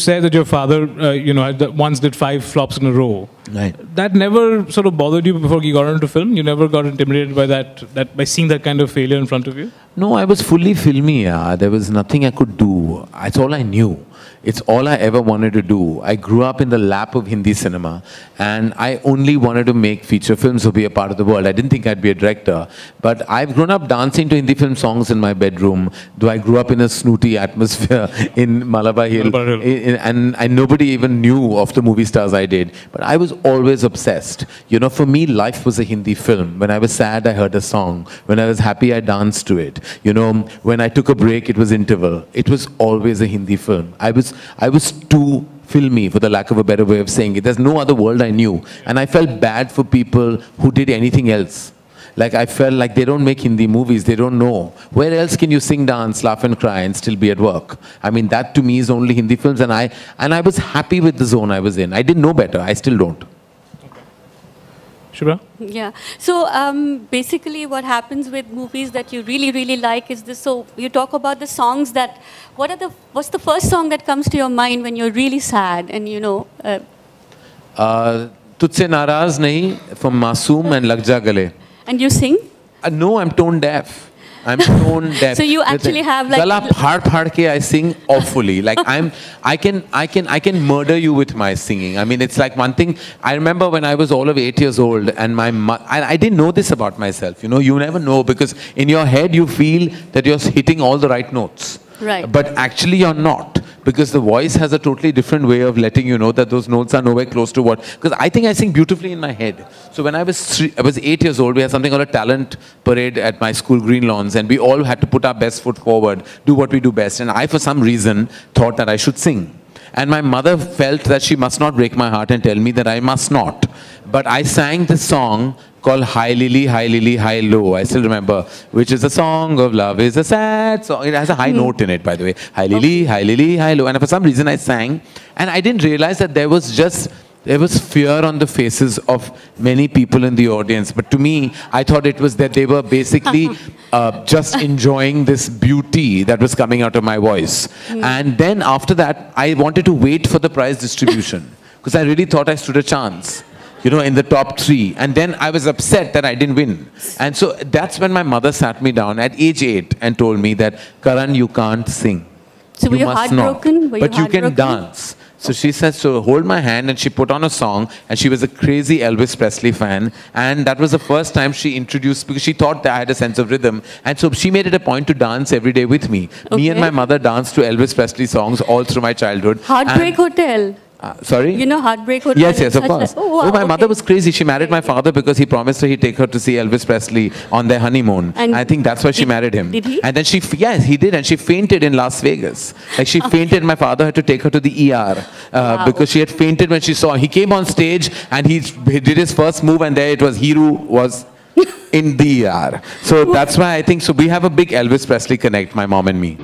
said that your father, once did 5 flops in a row. Right. That never sort of bothered you before you got into film? You never got intimidated by by seeing that kind of failure in front of you? No, I was fully filmy. There was nothing I could do. That's all I knew. It's all I ever wanted to do. I grew up in the lap of Hindi cinema, and I only wanted to make feature films or be a part of the world. I didn't think I'd be a director. But I've grown up dancing to Hindi film songs in my bedroom, though I grew up in a snooty atmosphere in Malabar Hill. And nobody even knew of the movie stars I did. But I was always obsessed. You know, for me, life was a Hindi film. When I was sad, I heard a song. When I was happy, I danced to it. You know, when I took a break, it was interval. It was always a Hindi film. I was too filmy, for the lack of a better way of saying it. There's no other world I knew. And I felt bad for people who did anything else. Like, I felt like they don't make Hindi movies, they don't know. Where else can you sing, dance, laugh and cry and still be at work? I mean, that to me is only Hindi films, and I was happy with the zone I was in. I didn't know better, I still don't. Shubha? Yeah. So basically what happens with movies that you really, really like is this. So you talk about the songs that, what's the first song that comes to your mind when you're really sad and Tujhse Naraz Nahi from Masoom and Lag Ja Gale. And you sing? No, I'm tone deaf. I'm tone deaf. So you actually have like... Gala phad ke I sing awfully. Like I can murder you with my singing. I mean, it's like one thing. I remember when I was all of 8 years old and I didn't know this about myself. You know, you never know because in your head you feel that you're hitting all the right notes. Right. But actually you're not. Because the voice has a totally different way of letting you know that those notes are nowhere close to what. Because I think I sing beautifully in my head. So when I was 8 years old, we had something called a talent parade at my school, Green Lawns, and we all had to put our best foot forward, do what we do best. And I, for some reason, thought that I should sing. And my mother felt that she must not break my heart and tell me that I must not. But I sang this song called Hi Lily, Hi Low. I still remember, which is a song of love is a sad song. It has a high note in it, by the way. Hi Lily, Hi Low. And for some reason I sang, and I didn't realize that there was fear on the faces of many people in the audience. But to me, I thought it was that they were basically just enjoying this beauty that was coming out of my voice. And then after that, I wanted to wait for the prize distribution because I really thought I stood a chance. You know, in the top 3. And then I was upset that I didn't win. And so that's when my mother sat me down at age 8 and told me that, Karan, you can't sing. So were you heartbroken? But you can dance. So she said, so hold my hand, and she put on a song, and she was a crazy Elvis Presley fan. And that was the first time she introduced, because she thought that I had a sense of rhythm. And so she made it a point to dance every day with me. Okay. Me and my mother danced to Elvis Presley songs all through my childhood. Heartbreak Hotel. Sorry? You know Heartbreak Hotel? Yes, of course. Wow, my mother was crazy. She married my father because he promised her he'd take her to see Elvis Presley on their honeymoon. And I think that's why she married him. Did he? And then yes, he did. And she fainted in Las Vegas. Like she fainted. My father had to take her to the ER because she had fainted when she saw him. He came on stage and he did his first move, and there it was Hiru was in the ER. So that's why I think, so we have a big Elvis Presley connect, my mom and me.